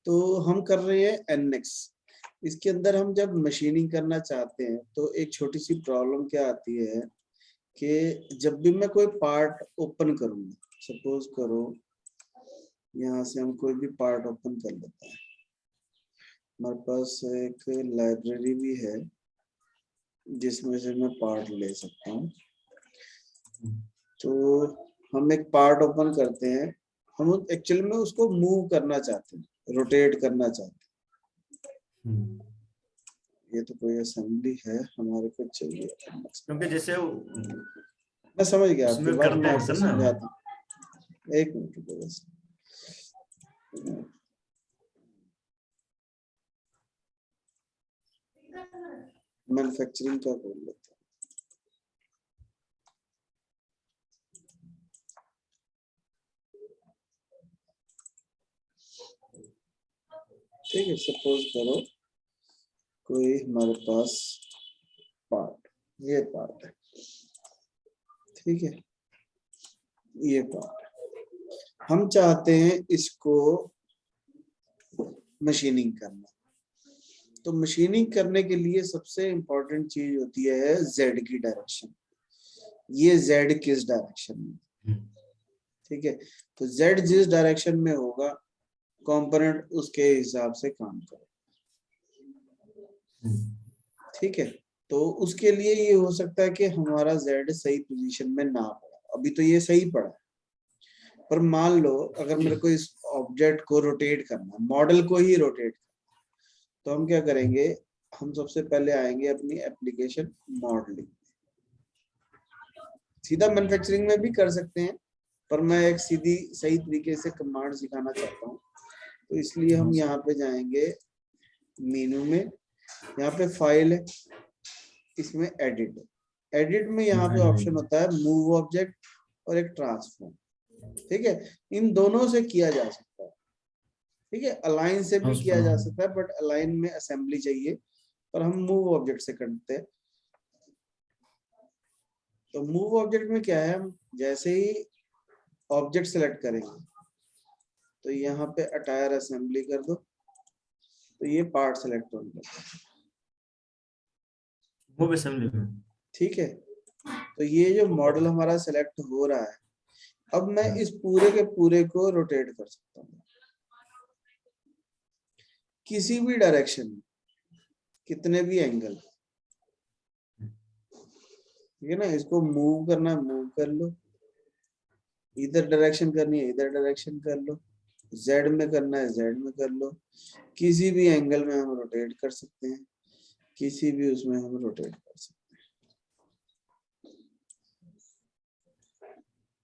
तो हम कर रहे हैं एनएक्स। इसके अंदर हम जब मशीनिंग करना चाहते हैं तो एक छोटी सी प्रॉब्लम क्या आती है कि जब भी मैं कोई पार्ट ओपन करूंगा, सपोज करो यहाँ से हम कोई भी पार्ट ओपन कर लेते हैं। हमारे पास एक लाइब्रेरी भी है जिसमें से मैं पार्ट ले सकता हूँ। तो हम एक पार्ट ओपन करते हैं, हम एक्चुअली में उसको मूव करना चाहते हैं, रोटेट करना चाहते हैं। ये तो कोई असेंबली है, हमारे को चाहिए क्योंकि जैसे मैं समझ गया आपकी उसमें बात, करते मैं हैं आपको सर ना। समझाता हूँ। एक मिनट रुको बस। मैन्युफैक्चरिंग का खोल लेते हैं। ठीक है, सपोज करो कोई हमारे पास पार्ट, ये पार्ट है, ठीक है, ये पार्ट हम चाहते हैं इसको मशीनिंग करना। तो मशीनिंग करने के लिए सबसे इंपॉर्टेंट चीज होती है जेड की डायरेक्शन। ये जेड किस डायरेक्शन में, ठीक है। तो जेड जिस डायरेक्शन में होगा कंपोनेंट उसके हिसाब से काम करे, ठीक है। तो उसके लिए ये हो सकता है कि हमारा जेड सही पोजीशन में ना पड़ा, अभी तो ये सही पड़ा, पर मान लो अगर मेरे को इस ऑब्जेक्ट को रोटेट करना, मॉडल को ही रोटेट करना, तो हम क्या करेंगे, हम सबसे पहले आएंगे अपनी एप्लीकेशन मॉडलिंग। सीधा मैन्युफैक्चरिंग में भी कर सकते हैं, पर मैं एक सीधी सही तरीके से कमांड सिखाना चाहता हूँ, तो इसलिए हम यहाँ पे जाएंगे मेनू में, यहाँ पे फाइल है, इसमें एडिट, एडिट में यहाँ पे ऑप्शन होता है मूव ऑब्जेक्ट और एक ट्रांसफॉर्म, ठीक है। इन दोनों से किया जा सकता है, ठीक है। अलाइन से भी किया जा सकता है, बट अलाइन में असेंबली चाहिए, पर हम मूव ऑब्जेक्ट से करते हैं। तो मूव ऑब्जेक्ट में क्या है, हम जैसे ही ऑब्जेक्ट सेलेक्ट करेंगे तो यहाँ पे अटायर असेंबली कर दो, तो ये पार्ट सेलेक्ट होने लगता है, वो भी असेंबली में, ठीक है। तो ये जो मॉडल हमारा सेलेक्ट हो रहा है, अब मैं इस पूरे के पूरे को रोटेट कर सकता हूँ किसी भी डायरेक्शन में, कितने भी एंगल, ठीक है ना। इसको मूव करना है मूव कर लो, इधर डायरेक्शन करनी है इधर डायरेक्शन कर लो, जेड में करना है जेड में कर लो, किसी भी एंगल में हम रोटेट कर सकते हैं, किसी भी उसमें हम रोटेट कर सकते हैं,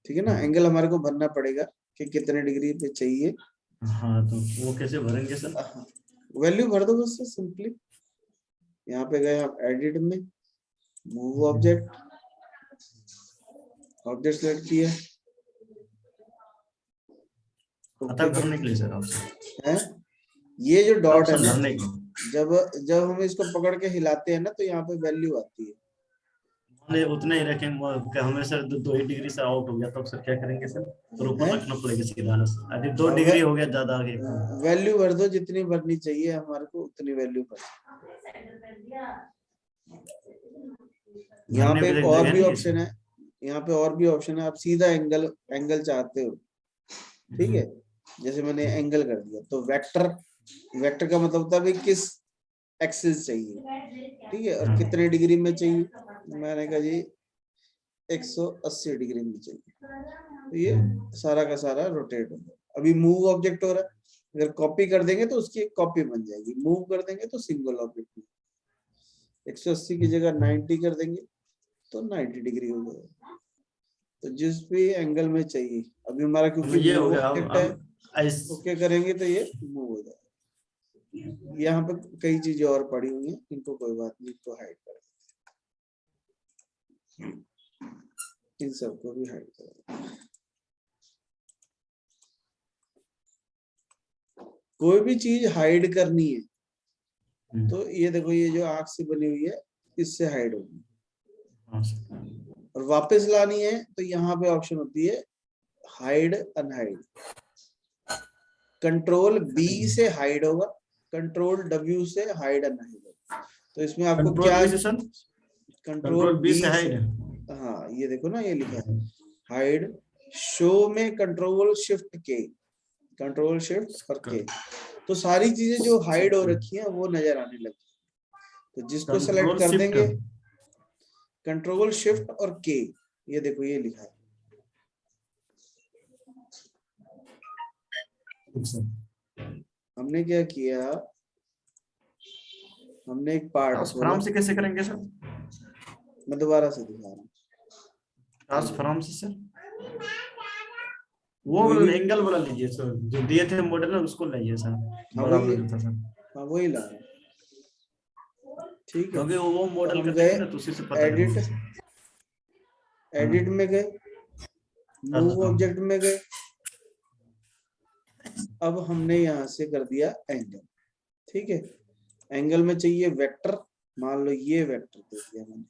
ठीक है ना। एंगल हमारे को भरना पड़ेगा कि कितने डिग्री पे चाहिए। हाँ, तो वो कैसे भरेंगे सर? वैल्यू भर दो बस सिंपली। यहाँ पे गए आप एडिट में, मूव ऑब्जेक्ट, ऑब्जेक्ट सेलेक्ट किया, भरने के लिए सर ऑप्शन है ये जो डॉट है ऑप्शन ना, भरने के, जब जब हम इसको पकड़ के हिलाते हैं ना तो यहाँ पे वैल्यू आती है। हमने उतना ही रखें, हमें सर 2 ही डिग्री से आउट हो गया तो सर क्या करेंगे सर? तो ऊपर रखना पड़ेगा सीधा ना सर, अभी 2 डिग्री हो गया ज्यादा आगे। वैल्यू भर दो जितनी भरनी चाहिए हमारे को, उतनी वैल्यू भर। यहाँ पे एक और भी ऑप्शन है, यहाँ पे और भी ऑप्शन है, आप सीधा एंगल एंगल चाहते हो, ठीक है। जैसे मैंने एंगल कर दिया, तो वेक्टर, वेक्टर का मतलब होता है भाई किस एक्सिस चाहिए, ठीक है, और कितने डिग्री में चाहिए। मैंने कहा जी 180 डिग्री में चाहिए, तो ये सारा का सारा रोटेट होगा। अभी मूव ऑब्जेक्ट हो रहा है, अगर कॉपी कर देंगे तो उसकी एक कॉपी बन जाएगी, मूव कर देंगे तो सिंगल ऑब्जेक्ट, 180 की जगह 90 कर देंगे तो 90 डिग्री हो जाएगा। तो जिस भी एंगल में चाहिए, अभी हमारा क्योंकि ये हो मूव गया ऑब्जेक्ट है, ओके करेंगे तो ये मूव हो जाएगा। यहाँ पे कई चीजें और पड़ी हुई हैं, इनको कोई बात नहीं, इनको हाइड कर देते, इन सबको भी हाइड कर देते। कोई भी चीज हाइड करनी है तो ये देखो, ये जो आंख से बनी हुई है इससे हाइड होगी, और वापस लानी है तो यहाँ पे ऑप्शन होती है हाइड अनहाइड, कंट्रोल बी से हाइड होगा, कंट्रोल डब्ल्यू से हाइड एंड हाइड होगा। तो इसमें आपको कंट्रोल क्या, बी से सर, कंट्रोल बी बी से से, हाइड। हाँ ये देखो ना, ये लिखा है हाइड। शो में कंट्रोल शिफ्ट के, कंट्रोल शिफ्ट और के, तो सारी चीजें जो हाइड हो रखी हैं वो नजर आने लगी। तो जिसको सेलेक्ट कंट्रोल कर शिफ्ट, देंगे, कंट्रोल शिफ्ट और के, ये देखो ये लिखा है। हमने क्या किया, हमने एक पार्ट खोला, ट्रांसफॉर्म से कैसे करेंगे सर? मैं दोबारा से दिखा रहा हूँ। ट्रांसफॉर्म से सर, वो कोई भी, एंगल वाला लीजिए सर, जो दिए थे मॉडल है उसको लाइए सर, हाँ बड़ा वही, वाला जो था सर, हाँ वही ला रहा हूँ, ठीक है। क्योंकि वो तो मॉडल हम कर गए लेंगे ना तो उसी से पता एडिट, लगेगा। एडिट में गए, मूव हाँ, ऑब्जेक्ट में गए, अब हमने यहाँ से कर दिया एंगल, ठीक है। एंगल में चाहिए वेक्टर, मान लो ये वेक्टर दे दिया मैंने,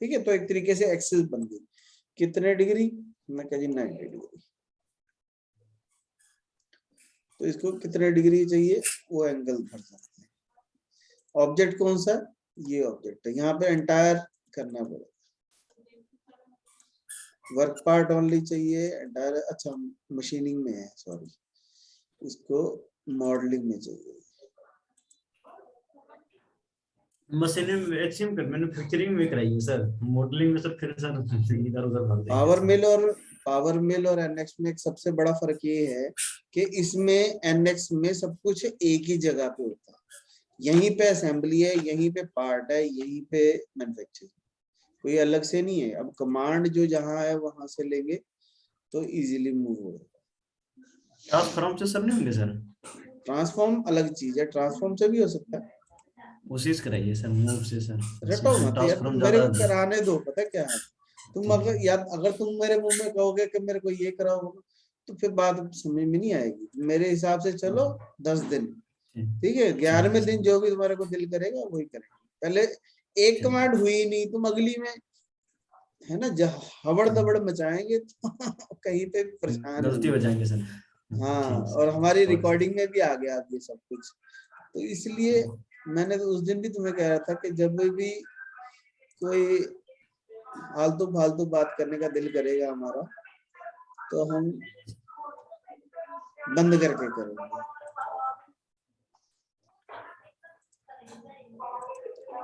ठीक है। तो एक तरीके से एक्सिस बन गई, कितने डिग्री, मैं कह जी 90 डिग्री। तो इसको कितने डिग्री चाहिए वो एंगल भर सकते हैं। ऑब्जेक्ट कौन सा, ये ऑब्जेक्ट है, यहाँ पे एंटायर करना पड़ेगा, वर्क पार्ट ओनली चाहिए एंटायर, अच्छा मशीनिंग में है, सॉरी, इसको मॉडलिंग में चाहिए। मशीनिंग में एचसीएम कर, मैन्युफैक्चरिंग में कराइए सर, मॉडलिंग में सर फिर सर इधर उधर भाग जाएंगे पावर सर। मिल और पावर मिल और एनएक्स में एक सबसे बड़ा फर्क ये है कि इसमें एनएक्स में सब कुछ एक ही जगह पे होता है, यहीं पे असेंबली है, यहीं पे पार्ट है, यहीं पे मैन्युफैक्चरिंग, कोई अलग से नहीं है। अब कमांड जो जहां है वहां से लेंगे तो इजीली मूव होगा। ट्रांसफॉर्म से सर नहीं होंगे सर? ट्रांसफॉर्म अलग चीज है, ट्रांसफॉर्म से भी हो सकता है। उसी से कराइए सर, मूव से सर, रटो मत यार, ट्रांसफॉर्म तुम मेरे ज्यादा। को कराने दो, पता क्या है, तुम अगर यार अगर तुम मेरे मुंह में कहोगे कि मेरे को ये कराओ, तो फिर बात समझ में नहीं आएगी। मेरे हिसाब से चलो 10 दिन, ठीक है, 11वें दिन जो भी तुम्हारे को दिल करेगा वही करेंगे। पहले एक कमांड हुई नहीं, तुम अगली में है ना हबड़ दबड़ मचाएंगे तो कहीं पे भी परेशान गलती हो होंगे। जाएंगे सर। हाँ, ठीक और हमारी सर। रिकॉर्डिंग में भी आ गया अब ये सब कुछ, तो इसलिए मैंने तो उस दिन भी तुम्हें कह रहा था कि जब भी कोई फालतू फालतू बात करने का दिल करेगा हमारा, तो हम बंद करके करेंगे।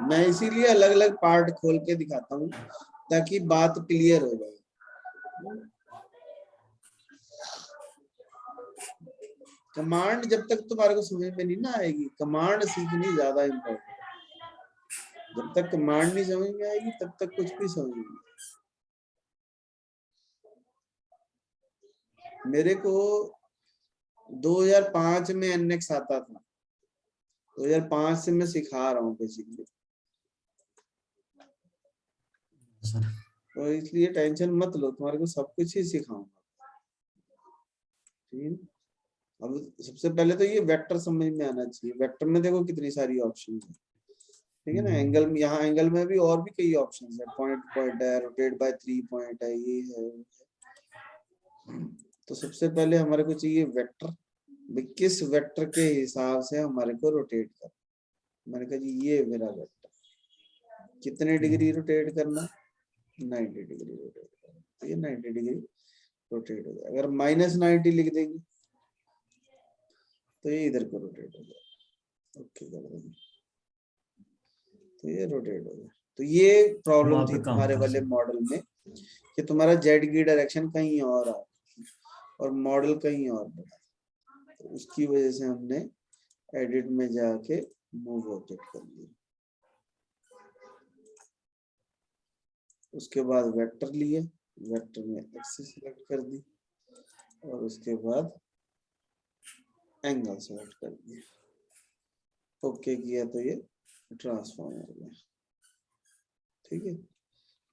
मैं इसीलिए अलग अलग पार्ट खोल के दिखाता हूँ ताकि बात क्लियर हो जाए। कमांड जब तक तुम्हारे को समझ में नहीं ना आएगी, कमांड सीखनी ज्यादा इम्पोर्टेंट है। जब तक कमांड नहीं समझ में आएगी तब तक कुछ भी समझ में नहीं। मेरे को 2005 में एनएक्स आता था, 2005 से मैं सिखा रहा हूँ बेसिकली, तो इसलिए टेंशन मत लो, तुम्हारे को सब कुछ ही सिखाऊंगा। ठीक है, अब सबसे पहले तो ये वेक्टर समझ में आना चाहिए। वेक्टर में देखो कितनी सारी ऑप्शन है, ठीक है ना। एंगल में, यहाँ एंगल में भी और भी कई ऑप्शन है, पॉइंट पॉइंट है, रोटेट बाय 3 पॉइंट है, ये है। तो सबसे पहले हमारे को चाहिए वेक्टर, किस वेक्टर के हिसाब से हमारे को रोटेट कर। मैंने कहा जी ये मेरा वेक्टर, कितने डिग्री रोटेट करना, 90 डिग्री रोटेट करना, तो ये 90 डिग्री रोटेट हो जाए। अगर -90 लिख देंगे तो ये इधर को रोटेट हो जाए, ओके कर देंगे तो ये रोटेट हो जाए। तो ये प्रॉब्लम थी तुम्हारे वाले मॉडल में कि तुम्हारा जेड की डायरेक्शन कहीं और आ और मॉडल कहीं और बना, तो उसकी वजह से हमने एडिट में जाके मूव ऑब्जेक्ट कर दिया। उसके बाद वेक्टर लिए, वेक्टर में एक्सिस सिलेक्ट कर दी और उसके बाद एंगल सेलेक्ट कर दिया, ओके किया तो ये ट्रांसफॉर्म हो गया। ठीक है,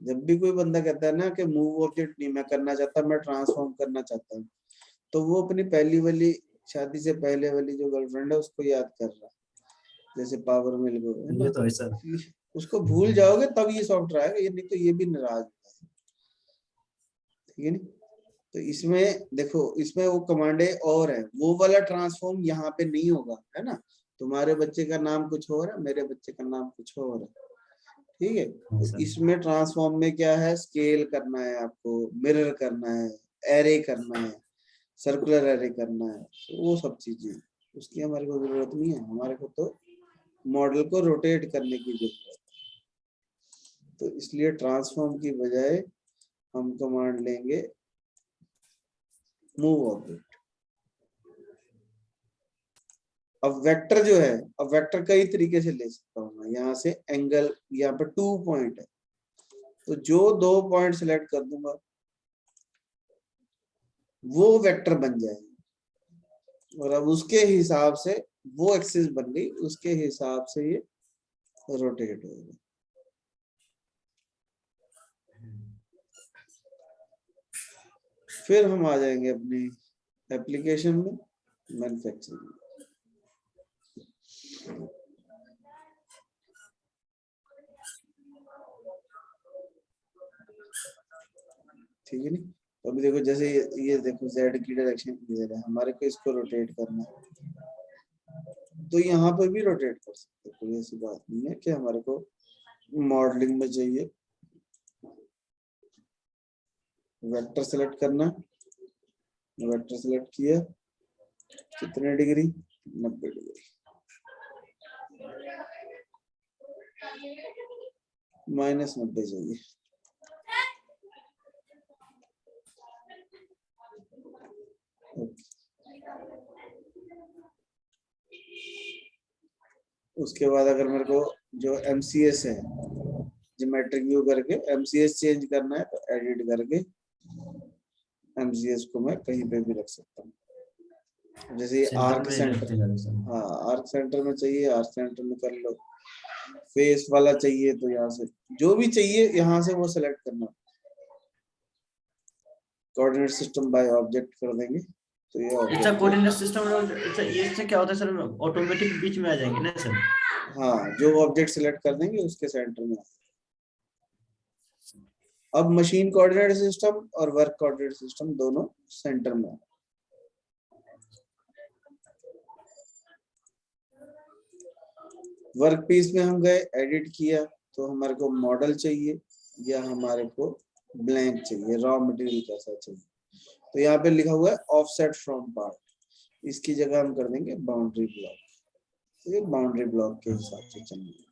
जब भी कोई बंदा कहता है ना कि मूव ऑब्जेक्ट नहीं मैं करना चाहता, मैं ट्रांसफॉर्म करना चाहता हूँ, तो वो अपनी पहली वाली शादी से पहले वाली जो गर्लफ्रेंड है उसको याद कर रहा है, जैसे पावर मिल गो है ना। ये तो है सर। उसको भूल जाओगे तब ये सॉफ्टवेयर आएगा, ये नहीं तो ये भी नाराज होता है, ठीक है नहीं। तो इसमें देखो, इसमें वो कमांडे और है, वो वाला ट्रांसफॉर्म यहाँ पे नहीं होगा, है ना। तुम्हारे बच्चे का नाम कुछ और है, मेरे बच्चे का नाम कुछ और है, ठीक है। हाँ तो सर। इसमें ट्रांसफॉर्म में क्या है, स्केल करना है आपको, मिरर करना है, एरे करना है, सर्कुलर एरे करना है, तो वो सब चीजें उसकी हमारे को जरूरत नहीं है। हमारे को तो मॉडल को रोटेट करने की जरूरत है। तो इसलिए ट्रांसफॉर्म की बजाय हम कमांड लेंगे मूव ऑब्जेक्ट। अब वेक्टर जो है, अब वेक्टर कई तरीके से ले सकता हूँ मैं। यहाँ से एंगल, यहाँ पर 2 पॉइंट है, तो जो 2 पॉइंट सिलेक्ट कर दूंगा वो वेक्टर बन जाएगा, और अब उसके हिसाब से वो एक्सिस बन गई, उसके हिसाब से ये रोटेट होगा। फिर हम आ जाएंगे अपनी एप्लीकेशन में, मैन्युफैक्चरिंग। ठीक है नी। तो अभी देखो, जैसे ये देखो जेड की डायरेक्शन इधर है, हमारे को इसको रोटेट करना है, तो यहाँ पे भी रोटेट कर सकते हैं, कोई ऐसी बात नहीं है कि हमारे को मॉडलिंग में चाहिए। वेक्टर सेलेक्ट करना, वेक्टर सेलेक्ट किया, कितने डिग्री, 90 डिग्री, -90 चाहिए। उसके बाद अगर मेरे को जो MCS है, ज्योमेट्रिक व्यू करके MCS चेंज करना है, तो एडिट करके MCS को मैं कहीं पे भी रख सकता हूँ। जैसे सेंटर आर्क में सेंटर, रखते जाते सर। हाँ आर्क सेंटर में चाहिए, आर्क सेंटर में कर लो। फेस वाला चाहिए तो यहाँ से, जो भी चाहिए यहाँ से वो सिलेक्ट करना। कोऑर्डिनेट सिस्टम बाय ऑब्जेक्ट कर देंगे, तो ये अच्छा, ऑब्जेक्ट है। कोऑर्डिनेट सिस्टम, अच्छा ये इससे क्या होता है सर, ऑटोमेटिक बीच में आ जाएंगे ना सर? हाँ, जो ऑब्जेक्ट सिलेक्ट कर देंगे उसके सेंटर में। अब मशीन कोऑर्डिनेट सिस्टम और वर्क कोऑर्डिनेट सिस्टम दोनों सेंटर में। वर्क पीस में हम गए, एडिट किया, तो हमारे को मॉडल चाहिए या हमारे को ब्लैंक चाहिए, रॉ मटेरियल कैसा चाहिए। तो यहाँ पे लिखा हुआ है ऑफसेट फ्रॉम पार्ट, इसकी जगह हम कर देंगे बाउंड्री ब्लॉक। तो ये बाउंड्री ब्लॉक के हिसाब से चलेंगे।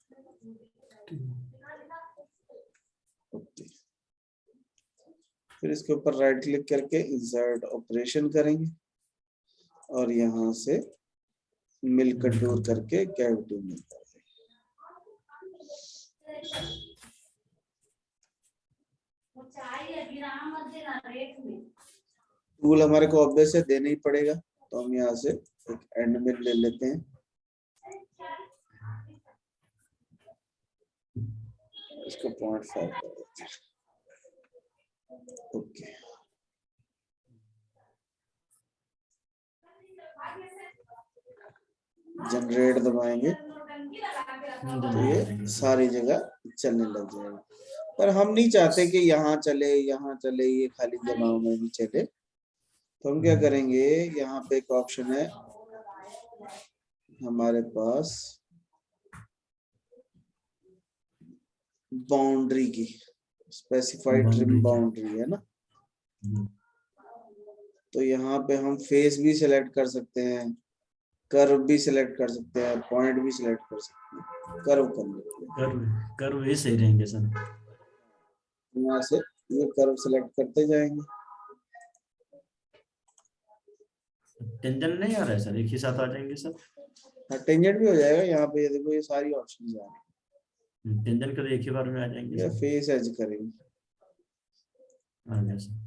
ओके, फिर इसके ऊपर राइट क्लिक करके इंसर्ट ऑपरेशन करेंगे, और यहाँ से मिल कंटूर करके कैविटी में कर देंगे। टूल हमारे को ऑब्वियस है देना ही पड़ेगा, तो हम यहाँ से एक एंड मिल ले लेते हैं। इसको 0.5 कर देते हैं। ओके, जनरेट दबाएंगे तो ये सारी जगह चलने लग जाएगा। पर हम नहीं चाहते कि यहाँ चले यहाँ चले, ये खाली जगहों में भी चले। तो हम क्या करेंगे, यहाँ पे एक ऑप्शन है हमारे पास बाउंड्री की, स्पेसिफाइड ट्रिम बाउंड्री है ना। तो यहाँ पे हम फेस भी सिलेक्ट कर सकते हैं, कर्व भी सिलेक्ट कर सकते हैं, पॉइंट भी सिलेक्ट कर सकते हैं। कर्व कर लेते हैं, कर्व ही सही रहेंगे सर। यहाँ से ये कर्व सिलेक्ट करते जाएंगे। टेंशन नहीं आ रहा है सर, एक ही साथ आ जाएंगे सर? हाँ, टेंजेंट भी हो जाएगा। यहाँ पे ये देखो, ये सारी ऑप्शन आ रही है। टेंशन कर एक ही बार में आ जाएंगे ये सर। फेस एज करेंगे, आ गया सर।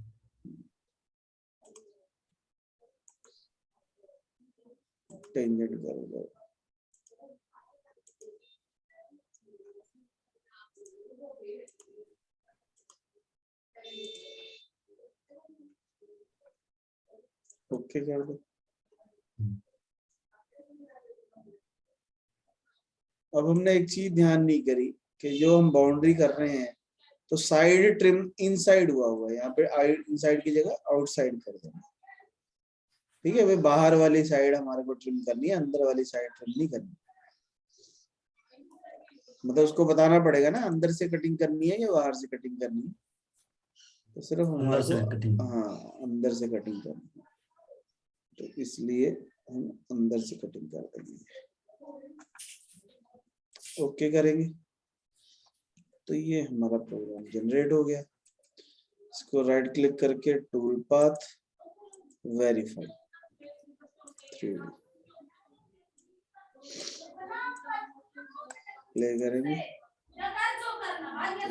टेंजेंट करोगे। ओके कर दो। अब हमने एक चीज ध्यान नहीं करी कि जो हम बाउंड्री कर रहे हैं, तो साइड ट्रिम इनसाइड हुआ है, यहाँ पे इनसाइड की जगह आउटसाइड कर देना। ठीक है भाई, बाहर वाली साइड हमारे को ट्रिम करनी है, अंदर वाली साइड ट्रिम नहीं करनी। मतलब उसको बताना पड़ेगा ना अंदर से कटिंग करनी है या बाहर से कटिंग करनी है। तो सिर्फ हमारे को हाँ अंदर से कटिंग करनी है, तो इसलिए हम अंदर से कटिंग कर देंगे। ओके करेंगे तो ये हमारा प्रोग्राम जनरेट हो गया। इसको राइट क्लिक करके tool path verify 3D play करेंगे, तो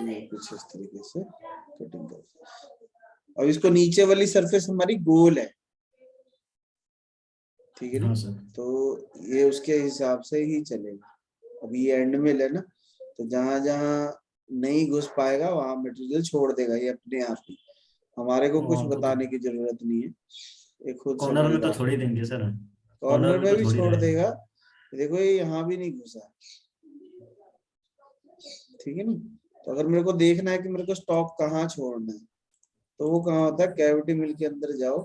ये कुछ इस तरीके से कटिंग कर। अब इसको नीचे वाली सरफेस हमारी गोल है, ठीक है ना, तो ये उसके हिसाब से ही चलेगा। अभी ये एंड में है ना, तो जहां जहां नहीं घुस पाएगा वहां मटेरियल छोड़ देगा ये अपने आप ही, हमारे को कुछ बताने की जरूरत नहीं है, ये खुद कॉर्नर में तो छोड़ ही देंगे सर, कॉर्नर में भी छोड़ देगा। देखो ये यहाँ भी नहीं घुसा, ठीक है ना। तो अगर मेरे को देखना है कि मेरे को स्टॉक कहाँ छोड़ना है, तो वो कहाँ होता है, कैविटी मिल के अंदर जाओ,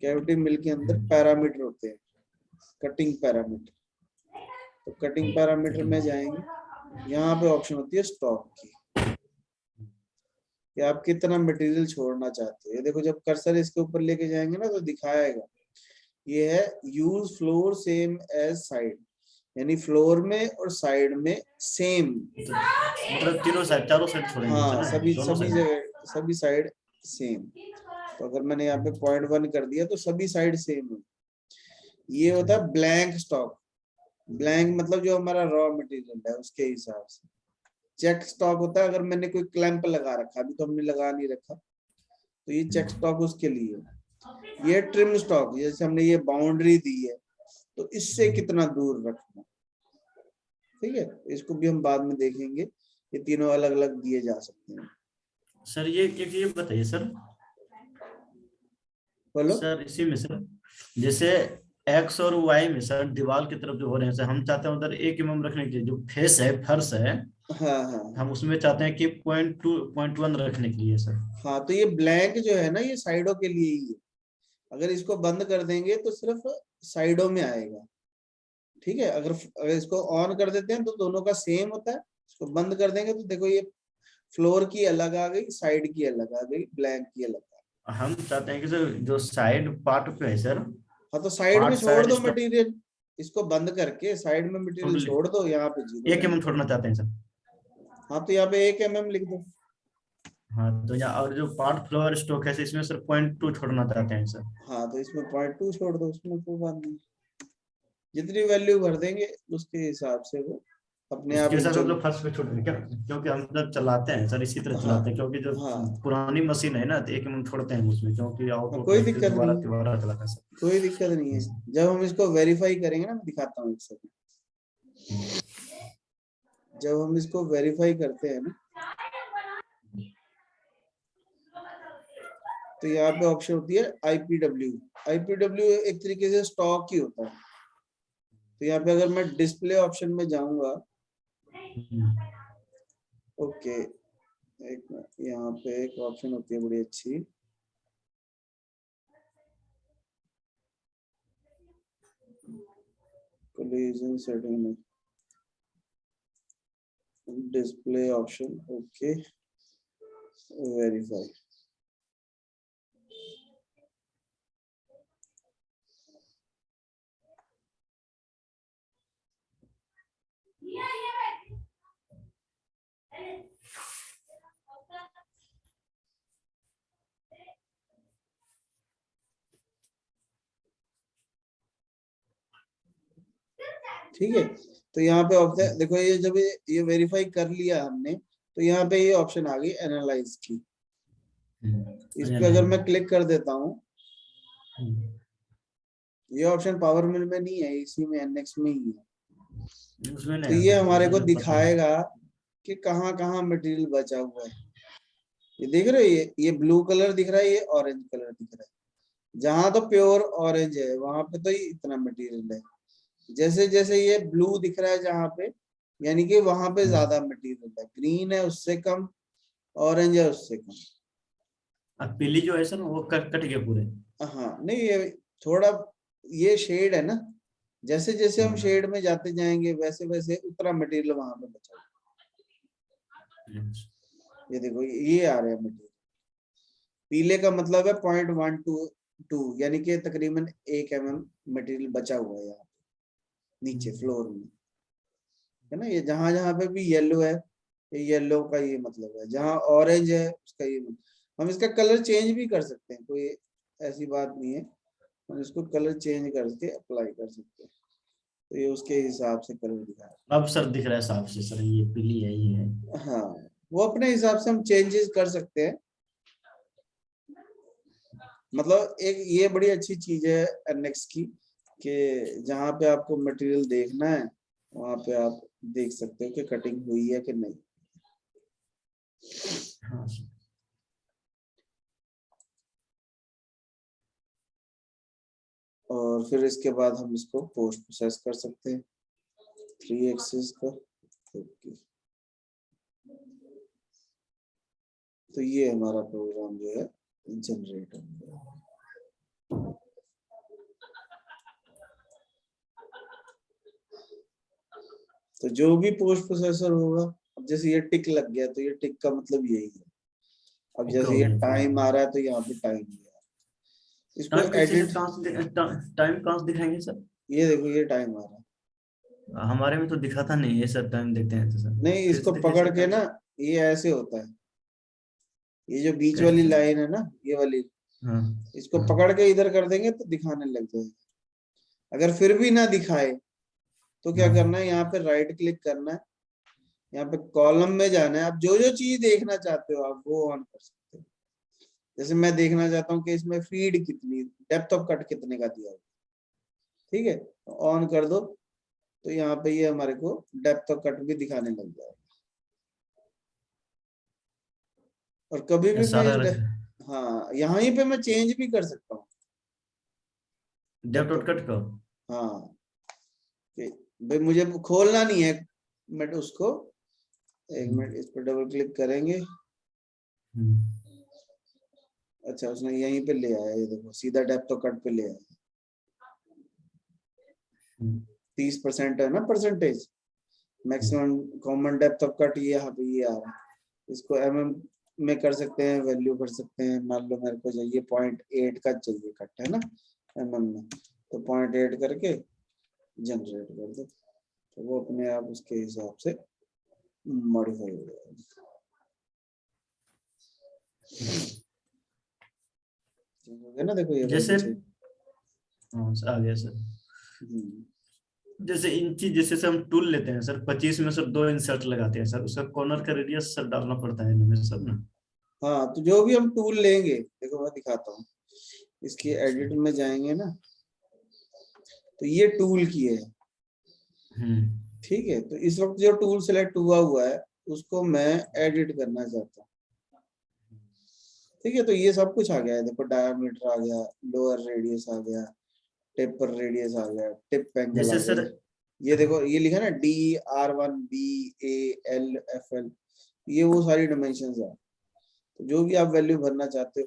कैविटी मिल के अंदर पैरामीटर होते हैं, कटिंग पैरामीटर। तो कटिंग पैरामीटर में जाएंगे, यहाँ पे ऑप्शन होती है स्टॉक की, कि आप कितना मटेरियल छोड़ना चाहते हो। ये देखो जब कर्सर इसके ऊपर लेके जाएंगे ना तो दिखाएगा, ये है use floor same as side, यानी फ्लोर में और साइड में सेम, मतलब तीनों साइड चारों साइड छोड़ेंगे। हाँ सभी जगह सभी साइड सेम। तो अगर मैंने यहाँ पे 0.1 कर दिया तो सभी साइड सेम है। ये होता है ब्लैंक स्टॉक, ब्लैंक मतलब जो हमारा रॉ मटेरियल है उसके हिसाब से। चेक स्टॉक होता है अगर मैंने कोई क्लैंप लगा रखा, अभी तो हमने लगा नहीं रखा, तो ये चेक स्टॉक उसके लिए। ये ट्रिम स्टॉक, जैसे हमने ये बाउंड्री दी है तो इससे कितना दूर रखना, ठीक है, इसको भी हम बाद में देखेंगे, ये तीनों अलग अलग दिए जा सकते हैं। सर ये बताइए सर, बोलो सर इसी में सर, जैसे एक्स और वाई में सर दीवार की तरफ जो हो रहे हैं सर, हम चाहते हैं उधर 1 mm रखने के लिए, जो फेस है फर्श है, हाँ हम उसमें चाहते हैं कि 0.1 रखने के लिए सर। हाँ, तो ये ब्लैंक जो है ना ये साइडों के लिए ही है, अगर इसको बंद कर देंगे तो सिर्फ साइडों में आएगा, ठीक है। अगर इसको ऑन कर देते हैं तो दोनों का सेम होता है, इसको बंद कर देंगे तो देखो ये फ्लोर की अलग आ गई, साइड की अलग आ गई, ब्लैंक की अलग आ गई। हम चाहते हैं कि सर जो साइड पार्ट पे है सर, हाँ तो साइड में छोड़ दो मटेरियल, इसको बंद करके साइड में मटेरियल छोड़ दो, यहाँ पे 1 mm छोड़ना चाहते हैं सर। हाँ तो यहाँ पे 1 mm लिख दो। हाँ तो यहाँ, और जो पार्ट फ्लोर स्टॉक है इसमें सर 0.2 छोड़ना चाहते हैं सर। हाँ तो इसमें 0.2 छोड़ दो, उसमें कोई बात नहीं, जितनी वैल्यू भर देंगे उसके हिसाब से वो अपने आप जैसा मतलब फर्स्ट पे छोड़ देंगे क्या, क्योंकि हम जब चलाते हैं सर इसी तरह चलाते हैं, क्योंकि जो हाँ पुरानी मशीन है ना तो 1 mm छोड़ते हैं उसमें, क्योंकि आउट कोई ऑफ दिक्कत नहीं, दोबारा चलाता है सर। कोई दिक्कत नहीं है। जब हम इसको वेरीफाई करेंगे ना, मैं दिखाता हूँ एक सेकंड, जब हम इसको वेरीफाई करते हैं ना तो यहाँ पे ऑप्शन होती है IPW। IPW एक तरीके से स्टॉक ही होता है। तो यहाँ पे अगर मैं डिस्प्ले ऑप्शन में जाऊंगा, ओके एक यहाँ पे एक ऑप्शन होती है बड़ी अच्छी, कोलिजन सेटिंग में डिस्प्ले ऑप्शन, ओके वेरीफाई। ठीक है, तो यहाँ पे ऑप्शन देखो, ये जब ये वेरीफाई कर लिया हमने तो यहाँ पे ये ऑप्शन आ गई एनालाइज की। इस पे अगर मैं क्लिक कर देता हूँ, ये ऑप्शन पावर मिल में नहीं है, इसी में NX में ही है। तो ये हमारे को दिखाएगा कि कहाँ कहाँ मटेरियल बचा हुआ है। ये देख रहे हो, ये ब्लू कलर दिख रहा है, ये ऑरेंज कलर दिख रहा है। जहां तो प्योर ऑरेंज है वहां पे तो ये इतना मटेरियल है, जैसे जैसे ये ब्लू दिख रहा है जहाँ पे यानी कि वहां पे ज्यादा मटेरियल है, ग्रीन है उससे कम, ऑरेंज है उससे कम। अब पीली जो है सर वो कट कट गए पूरे। हाँ नहीं, ये थोड़ा ये शेड है ना, जैसे जैसे हम हाँ। शेड में जाते जाएंगे वैसे वैसे उतना मटेरियल वहां पे बचा होगा। ये देखो ये आ रहा है मटेरियल, पीले का मतलब है 0.122, यानी कि तकरीबन 1 mm मटेरियल बचा हुआ है यहाँ पे नीचे फ्लोर में, है ना। ये जहां जहां पे भी येलो है, ये येलो का ये मतलब है, जहां ऑरेंज है उसका ये मतलब। हम इसका कलर चेंज भी कर सकते हैं, कोई ऐसी बात नहीं है, हम इसको कलर चेंज करके अप्लाई कर सकते हैं। तो ये उसके हिसाब से कलर दिखा रहा अब सर दिख रहा है साफ से सर, ये पीली है ये है। है। हाँ, वो अपने हिसाब से हम चेंजेस कर सकते हैं। मतलब एक ये बड़ी अच्छी चीज है एनएक्स की, कि जहाँ पे आपको मटेरियल देखना है वहां पे आप देख सकते हो कि कटिंग हुई है कि नहीं। हाँ सर। और फिर इसके बाद हम इसको पोस्ट प्रोसेस कर सकते हैं 3 एक्सिस का। तो ये हमारा प्रोग्राम जो है जनरेट हो गया। तो जो भी पोस्ट प्रोसेसर होगा, अब जैसे ये टिक लग गया तो ये टिक का मतलब यही है। अब ठीक जैसे हो ये गया पूरा। टाइम आ रहा है तो यहाँ पे टाइम दिया, इसको टाइम कैसे सर, एडिट। टाइम कहाँ से दिखाएंगे सर? ये देखो ये टाइम आ रहा है। हमारे में तो दिखाता नहीं है सर, टाइम देखते हैं तो सर। नहीं, कैसे इसको दिखाई पकड़ सर के टाइम? ना, ये ऐसे होता है, ये जो बीच कैसे वाली सर? लाइन है ना ये वाली, हाँ। इसको हाँ। पकड़ के इधर कर देंगे तो दिखाने लग जाएगा। अगर फिर भी ना दिखाए तो क्या हाँ। करना है, यहाँ पे राइट क्लिक करना है, यहाँ पे कॉलम में जाना है, आप जो जो चीज देखना चाहते हो आप वो ऑन कर सकते हो। जैसे मैं देखना चाहता हूँ कि इसमें फीड कितनी, डेप्थ ऑफ कट कितने का दिया है, ठीक है, ऑन कर दो तो यहाँ पे ये हमारे को डेप्थ ऑफ कट भी दिखाने लग जाएगा। और कभी भी मैं सारा इस रख। हाँ यहीं पे मैं चेंज भी कर सकता हूँ depth depth of of cut cut. को। हाँ, कि भाई मुझे खोलना नहीं है, मैं उसको एक मिनट इस पर डबल क्लिक करेंगे। अच्छा, उसने यहीं पे ले आया, ये देखो सीधा डेप्थ ऑफ कट पे ले आया। 30% है ना percentage, maximum common depth of cut, ये यहाँ पे ये आ रहा है। इसको mm में कर सकते हैं, वैल्यू कर सकते हैं। मान लो मेरे को चाहिए 0.8 का चाहिए कट, है ना, mm में, तो 0.8 करके जनरेट कर दो, तो वो अपने आप उसके हिसाब से मॉडिफाई हो जाएगा। ठीक हो गया ना, देखो ये जैसे वैल्यू चाहिए। हाँ आ गया सर। हम्म। जैसे इंची, जैसे से हम टूल लेते हैं सर, 25 में सर 2 इंसर्ट लगाते हैं सर, उसका कॉर्नर का रेडियस सर डालना पड़ता है इनमें सर ना। हाँ, तो जो भी हम टूल लेंगे, देखो मैं दिखाता हूँ, इसकी अच्छा। एडिट में जाएंगे ना, तो ये टूल की है, ठीक है। तो इस वक्त जो टूल सेलेक्ट हुआ हुआ है उसको मैं एडिट करना चाहता हूँ, ठीक है। तो ये सब कुछ आ गया है, देखो डायमीटर आ गया, लोअर रेडियस आ गया, टेपर रेडियस आ गया, टिप एंगल आ जैसे सर। गई। ये देखो ये लिखा ना DR1BALFL, ये वो सारी डायमेंशन है। तो जो भी आप वैल्यू भरना चाहते हो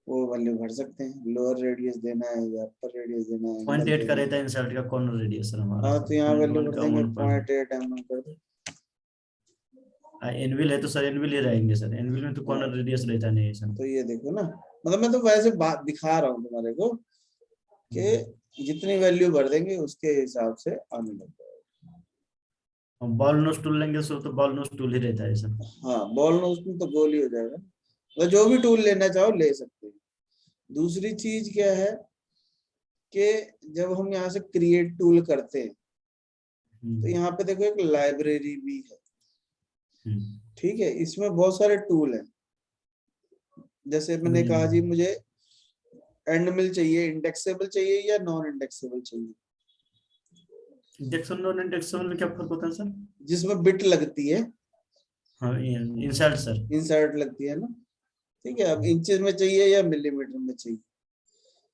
वो वैल्यू भर सकते हैं, लोअर रेडियस देना है या अपर रेडियस देना है, एंगल 0.8 का देना है। रहता है इंसर्ट का कॉर्नर रेडियस सर हमारा हाँ, सर, तो यहाँ पॉइंट वैल्यू वन भर का देंगे 1 0.8 कर दो। एनविल है तो सर एनविल ही रहेंगे सर, एनविल में तो हाँ, कॉर्नर रेडियस रहता नहीं है सर। तो ये देखो ना, मतलब मैं तो वैसे बात दिखा रहा हूँ तुम्हारे को कि जितनी वैल्यू भर देंगे उसके हिसाब से आने लग जाएगा। हम बॉल नोज टूल लेंगे सर तो बॉल नोज टूल ही रहता है सर। हाँ, बॉल नोज में तो गोल ही हो जाएगा, मतलब जो भी टूल लेना चाहो ले सकते हैं। दूसरी चीज क्या है कि जब हम यहाँ से क्रिएट टूल करते हैं तो यहाँ पे देखो एक लाइब्रेरी भी है, ठीक है। इसमें बहुत सारे टूल हैं, जैसे मैंने कहा जी मुझे एंड मिल चाहिए, इंडेक्सेबल चाहिए या नॉन इंडेक्सेबल चाहिए। इंडेक्सेबल नॉन इंडेक्सेबल में क्या फर्क होता है सर? जिसमें बिट लगती है, हाँ इंसर्ट सर। इंसर्ट लगती है ना, ठीक है। अब इंचेस में चाहिए या मिलीमीटर में चाहिए,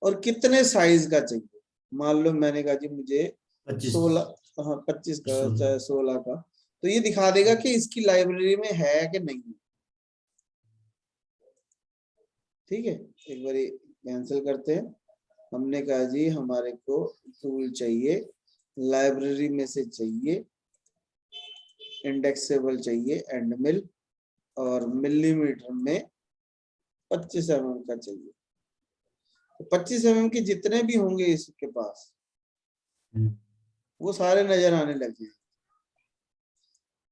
और कितने साइज का चाहिए। मान लो मैंने कहा जी मुझे 25 16, हाँ 25 का 16 चाहे 16 का, तो ये दिखा देगा कि इसकी लाइब्रेरी में है कि नहीं। ठीक है, एक बार कैंसिल करते हैं। हमने कहा जी हमारे को टूल चाहिए, लाइब्रेरी में से चाहिए, इंडेक्सेबल चाहिए, एंड मिल, और मिलीमीटर में 25 mm का चाहिए। तो 25 mm के जितने भी होंगे इसके पास वो सारे नजर आने लगे।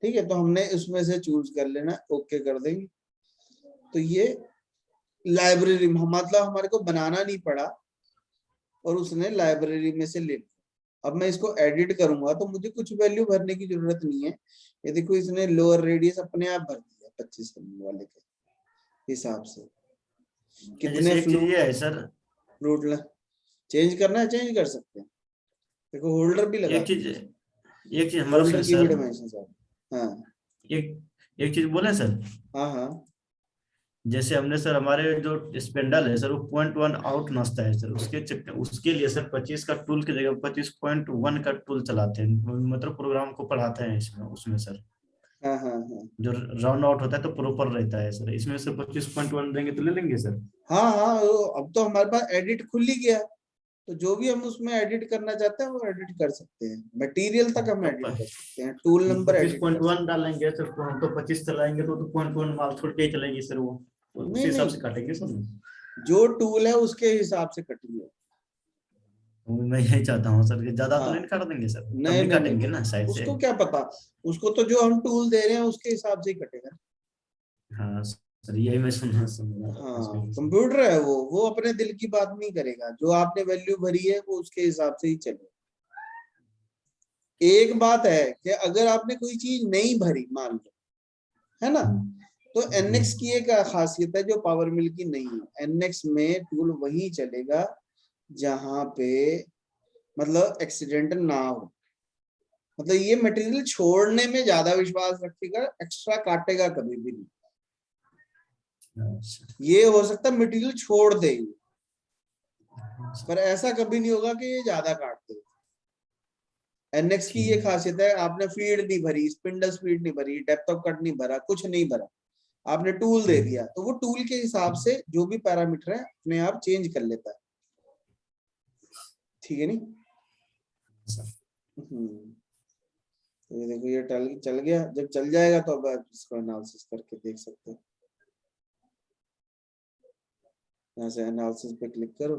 ठीक है, तो हमने उसमें से चूज कर लेना, ओके कर देंगे। तो ये लाइब्रेरी में मतलब हमारे को बनाना नहीं पड़ा और उसने लाइब्रेरी में से ले लिया। अब मैं इसको एडिट करूंगा तो मुझे कुछ वैल्यू भरने की जरूरत नहीं है। ये देखो इसने लोअर रेडियस अपने आप भर दिया 25 mm वाले के हिसाब से। कितने जैसे एक चीज ये है सर, फ्लूट चेंज करना है, चेंज कर सकते हैं। देखो होल्डर भी लगा एक चीज दिया, एक चीज हमारा होल्डर सुनिए की भी सर, डायमेंशन। हाँ एक एक चीज बोले सर। हाँ हाँ जैसे हमने सर हमारे जो स्पेंडल है सर वो 0.1 आउट नाचता है सर, उसके चक्कर उसके लिए सर 25 का टूल की जगह 25.1 का टूल चलाते हैं, मतलब प्रोग्राम को पढ़ाते हैं इसमें उसमें सर। हाँ हाँ हाँ जो राउंड आउट होता है तो प्रॉपर रहता है सर, इसमें सर 25.1 देंगे तो ले लेंगे सर। हाँ हाँ अब तो हमारे पास एडिट खुल ही गया, तो जो भी हम उसमें एडिट करना चाहते हैं वो एडिट कर सकते हैं। मटीरियल तक हम तो एडिट कर सकते हैं, टूल नंबर एडिट कर सकते 25.1 डालेंगे सर, तो हम तो 25 चलाएंगे तो 0.1 माल छोड़ के ही चलेगी सर, वो हैं। उसी नहीं हिसाब नहीं, से काटेंगे सर। जो टूल है उसके हिसाब से कटिए। मैं यही चाहता हूँ सर कि ज्यादा तो हाँ नहीं काट देंगे सर, कम नहीं ही नहीं नहीं काटेंगे नहीं, ना साइड से। उसको क्या पता, उसको तो जो हम टूल दे रहे हैं उसके हिसाब से ही कटेगा। हाँ सर, यही मैं समझना चाहता हाँ हूँ सर। कंप्यूटर है वो अपने दिल की बात नहीं करेगा, जो आपने वैल्यू भरी है वो उसके हिसाब से ही चलेगा। एक बात है कि अगर आपने कोई चीज नहीं भरी मान लो, है ना, तो एनएक्स की एक खासियत है जो पावर मिल की नहीं है। एनएक्स में टूल वही चलेगा जहां पे मतलब एक्सीडेंट ना हो, मतलब ये मटेरियल छोड़ने में ज्यादा विश्वास रखेगा, एक्स्ट्रा काटेगा कभी भी नहीं। अच्छा। ये हो सकता है मटेरियल छोड़ दे, पर ऐसा कभी नहीं होगा कि ये ज्यादा काट दे। एनएक्स की ये खासियत है, आपने फीड नहीं भरी, स्पिंडल स्पीड नहीं भरी, डेप्थ ऑफ कट नहीं भरा, कुछ नहीं भरा, आपने टूल दे दिया, तो वो टूल के हिसाब से जो भी पैरामीटर है अपने आप चेंज कर लेता है। ठीक है नहीं। तो ये देखो ये चल गया, जब चल जाएगा तो अब आप इसको एनालिसिस करके देख सकते हैं। यहाँ से एनालिसिस पे क्लिक करो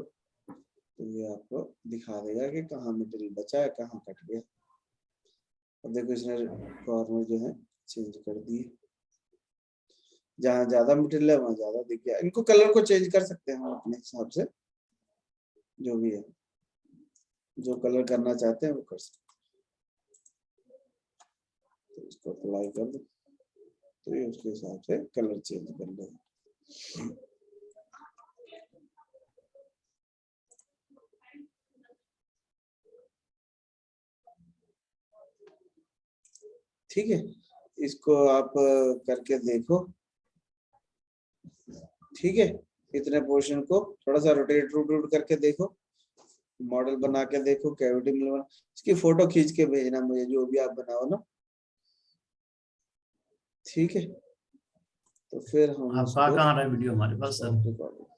तो ये आपको दिखा देगा कि कहाँ मटेरियल बचा है, कहाँ कट गया। अब देखो इसने कॉर्नर जो है चेंज कर दिए, जहाँ ज्यादा मटेरियल है वहां ज्यादा दिख गया। इनको कलर को चेंज कर सकते हैं हम अपने हिसाब से, जो भी है, जो कलर करना चाहते हैं वो कर सकते हैं। तो इसको अप्लाई कर दो तो ये उसके हिसाब से कलर चेंज कर लेगा। ठीक है, इसको आप करके देखो। ठीक है, इतने पोर्शन को थोड़ा सा रोटेट रोटेट करके देखो, मॉडल बना के देखो, कैविटी मिल, इसकी फोटो खींच के भेजना मुझे, जो भी आप बनाओ ना। ठीक है, तो फिर हम आपका इसको कहाँ रहा है वीडियो हमारे पास सर? Soft recording